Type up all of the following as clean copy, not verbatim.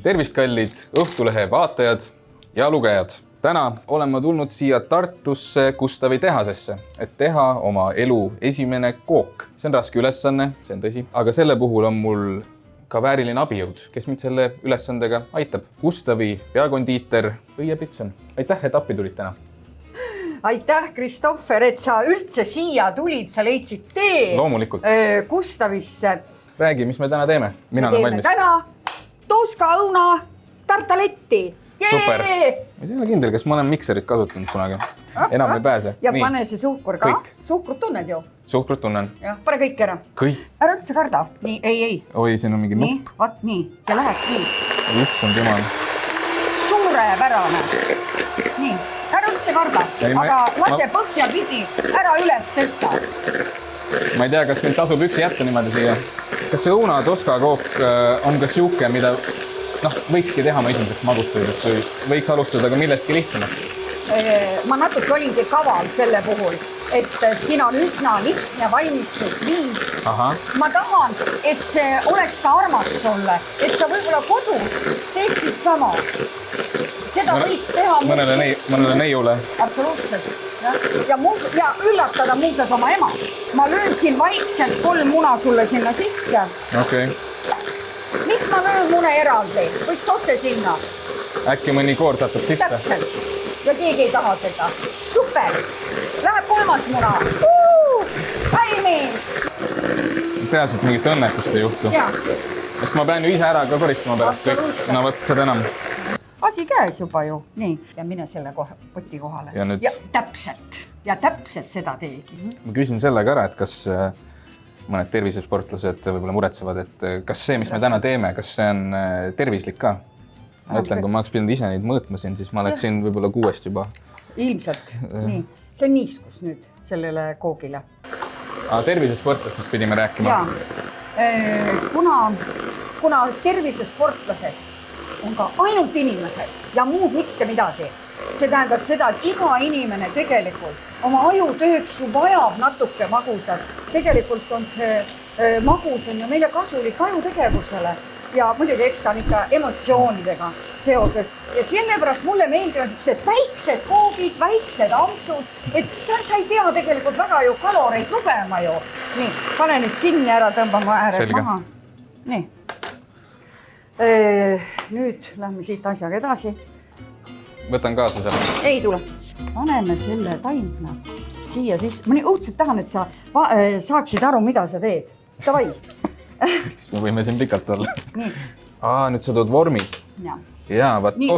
Tervist, kallid Õhtulehe vaatajad ja lugejad. Täna olen ma tulnud siia Tartusse Gustavi tehasesse, et teha oma elu esimene kook. See on raske ülesanne, see on tõsi, aga selle puhul on mul ka vääriline abijõud, kes mind selle ülesandega aitab. Gustavi peakondiiter Õie Pitson. Aitäh, et appi tulid täna. Aitäh, Kristoffer, et sa üldse siia tulid, sa leidsid tee Loomulikult. Gustavisse. Räägi, mis me täna teeme? Mina olen valmis. Täna Toska õuna tartaletti. Super. Ma ei ole kindel, kas ma olen mikserit kasutanud kunagi. Enam ei pääse. Ja pane see suhkur ka. Kõik. Suhkrut tunned ju? Suhkrut tunnen. Jah, pane kõik ära. Kõik. Ära üldse karda. Nii, ei. Oi, siin on mingi Nii, nupp. vaat nii. Ja läheb nii. Issand jumal. Suurepärane. Nii, ära üldse karda. Ei, aga lase põhja pidi ära üles tõsta. Ma ei tea, kas meil tasub üksi jätta niimoodi siia. Kas see õuna Toska kook on ka siuke, mida võikski teha ma esimeseks magustoiduks või võiks alustada ka millestki lihtsamast? Ma natuke olingi kaval selle puhul, et siin on üsna lihtne valmistusviis. Ma tahan, et see oleks ka armas sulle, et sa võib-olla kodus teeksid sama. Seda võib teha mõnele neiule. Absoluutselt. Ja üllatada muuseas oma ema. Ma löön siin vaikselt 3 muna sulle sinna sisse. Okei. Miks ma löön mune eraldi? Võiks otse sinna. Äkki mõni koor satub sisse? Täpselt. Ja keegi ei taha seda. Super. Läheb 3. muna. Valmis. Peaasi, et mingit õnnetust ei juhtu. Jaa. Sest ma pean ju ise ära ka koristama pärast kõik. Absoluutselt. No võt, seda enam. Asi käes juba ju. Nii. Ja mine selle poti kohale. Ja nüüd- täpselt. Ja täpselt seda teegi. Ma küsin selle ka ära, et kas mõned tervisesportlased võib-olla muretsevad, et kas see, mis me täna teeme, kas see on tervislik ka? Ma ütlen, kui ma oleks pidanud ise neid mõõtma siin, siis ma oleksin võib-olla 6 juba. Ilmselt. Nii. See on niiskus nüüd sellele koogile. Tervisesportlastest pidime rääkima. Jaa. Kuna tervisesportlased on ka ainult inimesed ja muud mitte midagi. See tähendab seda, et iga inimene tegelikult oma ajutööks ju vajab natuke magusat. Tegelikult on see magus on ju meile kasulik ajutegevusele ja muidugi eks ta on ikka emotsioonidega seoses. Ja sellepärast mulle meeldivad niisugused väiksed koogid, väiksed ampsud, et sa ei pea tegelikult väga ju kaloreid lugema ju. Nii, pane nüüd kinni ära, tõmbama ääred maha. Nii. Nüüd lähme siit asjaga edasi. Võtan kaasa selle. Ei tule. Paneme selle taimna siia sisse. Ma nii õudselt tahan, et sa saaksid aru, mida sa teed. Tavai. Siis me võime siin pikalt olla. Nii. Nüüd sa tood vormid. Jaa, vaat. Nii.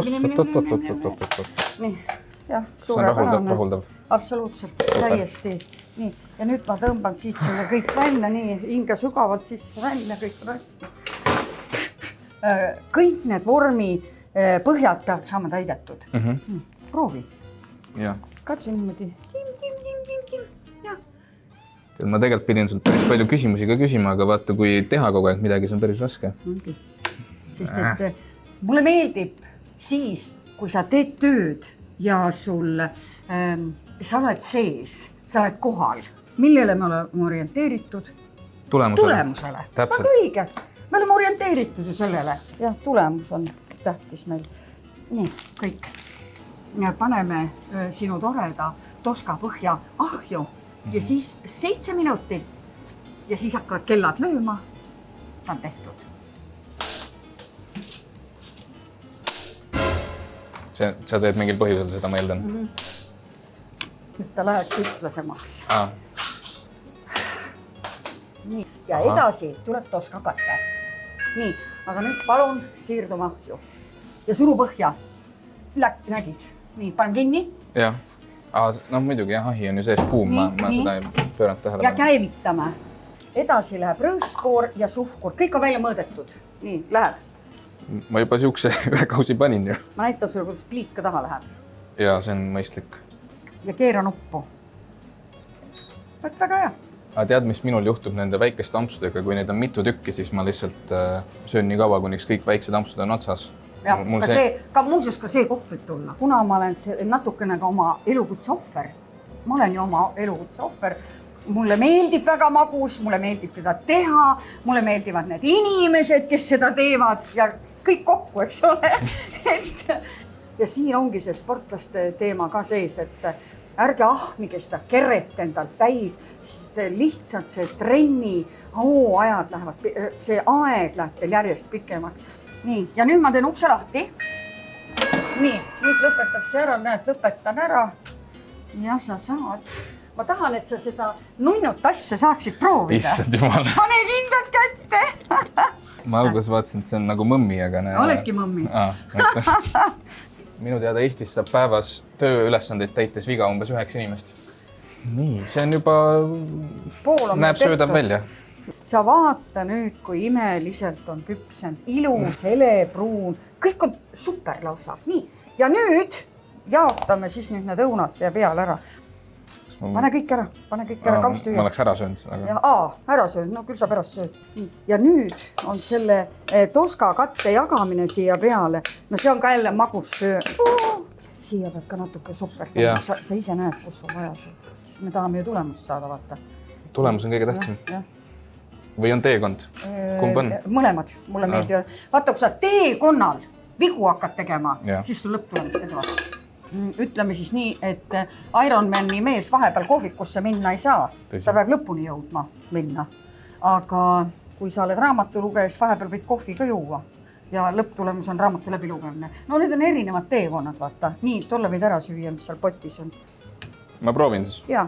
Jah, suurepärane. Rahuldav. Absoluutselt, täiesti. Nii. Ja nüüd ma tõmban siit selle kõik välja, nii hinge sügavalt sisse välja kõik rasti. Kõik need vormi põhjad peavad saama täidetud. Proovi. Katsu niimoodi. Tim. Ja. Ma tegelikult pidin sult päris palju küsimusi ka küsima, aga vaata, kui teha kogu aeg midagi, see on päris raske. Sest et mulle meeldib siis, kui sa teed tööd ja sul sa oled sees, sa oled kohal. Millele me oleme orienteeritud? Tulemusele. Väga õige. Me oleme orienteeritud ju sellele. Ja tulemus on tähtis meil. Nii, kõik. Paneme sinu toreda Toska põhja ahju ja siis 7 minutit ja siis hakkavad kellad lööma. Ta on tehtud. Sa teed mingil põhjusel seda, ma eeldan. Nüüd ta läheks ühtlasemaks. Nii, ja edasi tuleb Toska kate. Nii, aga nüüd palun siirduma ahju. Ja suru põhja. Nägid. Nii, panem kinni. Jah. Muidugi, ahi on ju sees kuum. Ma seda ei pööranud tähele. Ja käivitame. Edasi läheb rõõskoor ja suhkur. Kõik on välja mõõdetud. Nii, läheb. Ma juba siukse ühe kausi panin ju. Ma näitan sulle, kuidas pliik ka taha läheb. Jaa, see on mõistlik. Ja keera nuppu. Võt väga hea. Aga tead, mis minul juhtub nende väikeste ampsudega, kui neid on mitu tükki, siis ma lihtsalt söön nii kaua, kuniks kõik väiksed ampsud on otsas. Ja, muuseas ka see koht võib tulla. Kuna ma olen natukene ka oma elukutse ohver. Ma olen ju oma elukutse ohver. Mulle meeldib väga magus, mulle meeldib teda teha, mulle meeldivad need inimesed, kes seda teevad ja kõik kokku, eks ole. Ja siin ongi see sportlaste teema ka sees, et ärge ahmige seda keret endalt täis, sest lihtsalt see trenni hooajad lähevad, see aeg läheb teil järjest pikemaks. Nii, ja nüüd ma teen ukse lahti. Nii, nüüd lõpetab see ära, näed, lõpetan ära. Ja sa saad. Ma tahan, et sa seda nunnut asja saaksid proovida. Issand jumal. Pane kindlad kätte. Ma alguses vaatasin, et see on nagu mõmmi, aga Oledki mõmmi. Minu teada Eestis saab päevas tööülesandeid täites viga umbes 9 inimest. Nii, see on juba näeb söödav välja. Sa vaata nüüd, kui imeliselt on küpsend, ilus, helebruun, kõik on super lausa. Nii, ja nüüd jaotame siis nüüd need õunad siia peale ära. Pane kõik ära, kaustu üheks. Ma oleks ära söönud. Aga... ära söönud, no küll sa pärast sööd. Ja nüüd on selle toska katte jagamine siia peale. No see on ka jälle magus töö. Siia pead ka natuke soppert. Sa ise näed, kus on vaja see. Sest me tahame ju tulemust saada, vaata. Tulemus on kõige tähtsam. Või on teekond? Kumb on? Mõlemad, mulle meeldivad. Vaata, kui sa teekonnal vigu hakkad tegema, siis sul lõpptulemust edavad. Ütleme siis nii, et Ironmani mees vahepeal kohvikusse minna ei saa. Ta peab lõpuni jõudma minna. Aga kui sa oled raamatu lugejas, vahepeal võid kohvi ka juua. Ja lõpptulemus on raamatu läbi lugemine. No need on erinevad teekonnad, vaata. Nii, tolle võid ära süüa, mis seal potis on. Ma proovin siis. Jaa,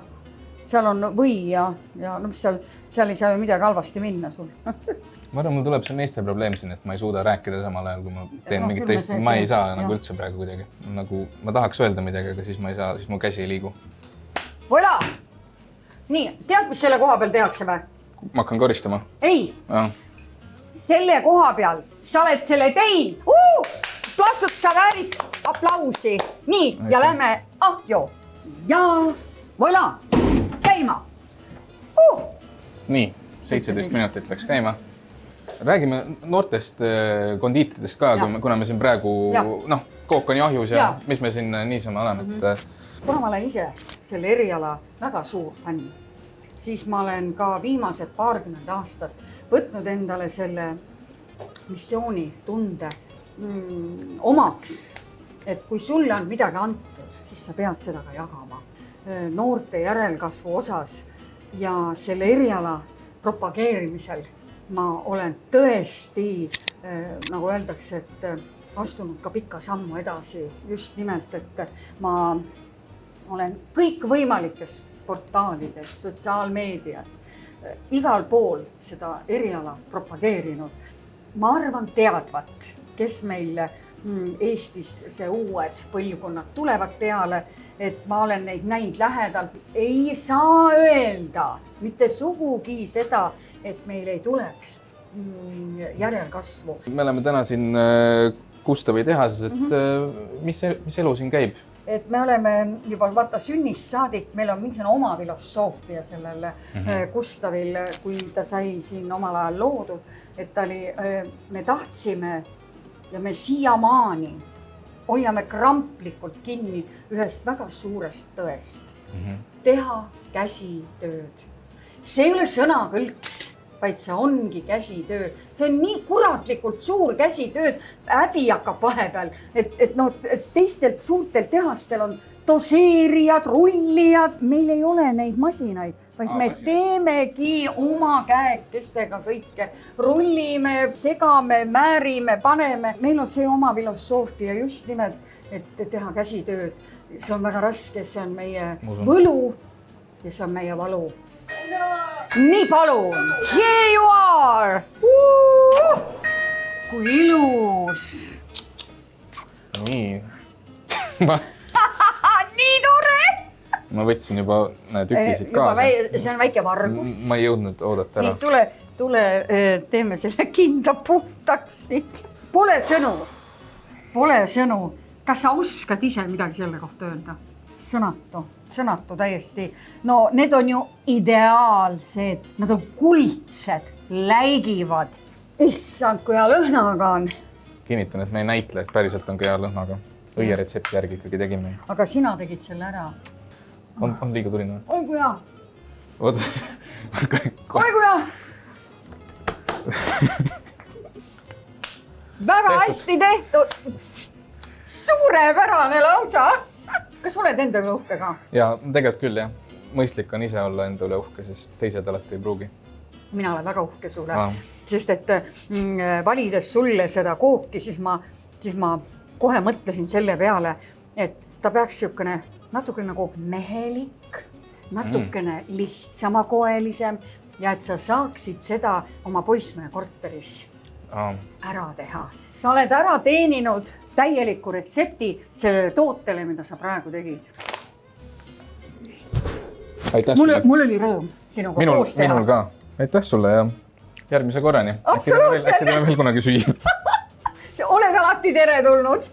seal on või ja no mis seal ei saa ju midagi halvasti minna sul. Ma arvan, mul tuleb see meeste probleem siin, et ma ei suuda rääkida samal ajal, kui ma teen mingit teist. Ma ei saa nagu üldse praegu kuidagi. Nagu ma tahaks öelda midagi, aga siis ma ei saa, siis mu käsi ei liigu. Voila! Nii, tead, mis selle koha peal tehakse või? Ma hakkan koristama. Ei, selle koha peal sa oled selle tein. Plaksud, sa väärid aplausi. Nii, ja lähme ahjo. Ja voila, käima. Nii, 17 minutit läks käima. Räägime noortest kondiitritest ka, kuna me siin praegu, kook on jahjus ja mis me siin niisama oleme. Kuna ma olen ise selle eriala väga suur fänn, siis ma olen ka viimased 20 aastat võtnud endale selle missiooni tunde omaks, et kui sulle on midagi antud, siis sa pead seda ka jagama noorte järelkasvu osas ja selle eriala propageerimisel. Ma olen tõesti, nagu öeldakse, et astunud ka pikka sammu edasi just nimelt, et ma olen kõik võimalikes portaalides, sotsiaalmeedias, igal pool seda eriala propageerinud. Ma arvan teadvat, kes meil Eestis see uued põlvkonnad tulevad peale, et ma olen neid näinud lähedalt. Ei saa öelda mitte sugugi seda, et meil ei tuleks järelkasvu. Me oleme täna siin Gustavi tehases, et mis elu siin käib? Et me oleme juba vaata sünnist saadik, meil on mingisugune oma filosoofia sellel Gustavil, kui ta sai siin omal ajal loodud, et ta oli, me tahtsime ja me siiamaani hoiame kramplikult kinni ühest väga suurest tõest. Teha käsitööd. See ei ole sõnakõlks, vaid see ongi käsitöö. See on nii kuratlikult suur käsitööd, häbi hakkab vahepeal, et teistelt suurtel tehastel on doseerijad, rullijad, meil ei ole neid masinaid, vaid me teemegi oma käekestega kõike. Rullime, segame, määrime, paneme. Meil on see oma filosoofia just nimelt, et teha käsitööd. See on väga raske, see on meie võlu ja see on meie valu. Nii palun, here you are! Kui ilus! Nii. Nii tore! Ma võtsin juba tükisid kaasa. See on väike vargus. Ma ei jõudnud oodata ära. Nii, tule, teeme selle kinda puhtaks. Pole sõnu. Kas sa oskad ise midagi selle kohta öelda? Sõnatu täiesti. No need on ju ideaalsed, nad on kuldsed, läigivad. Issand, kui hea lõhnaga on. Kinnitan, et me ei näitle, et päriselt on ka hea lõhnaga. Õieretsepti järgi ikkagi tegime. Aga sina tegid selle ära. On liiga tuline? Oi kui hea. Oi kui hea. väga hästi tehtud. Suurepärane lausa. Kas oled enda üle uhke ka? Ja tegelikult küll jah. Mõistlik on ise olla enda üle uhke, sest teised alati ei pruugi. Mina olen väga uhke sulle, sest et valides sulle seda kooki, siis ma kohe mõtlesin selle peale, et ta peaks niisugune natuke nagu mehelik, natukene lihtsamakoelisem ja et sa saaksid seda oma poissmehe korteris ära teha. Sa oled ära teeninud täieliku retsepti sellele tootele, mida sa praegu tegid. Aitäh sulle. Mul oli rõõm sinuga koos teha. Minul ka. Aitäh sulle ja järgmise korrani. Absoluutselt. Äkki teeme veel kunagi süüa. Oled alati tere tulnud.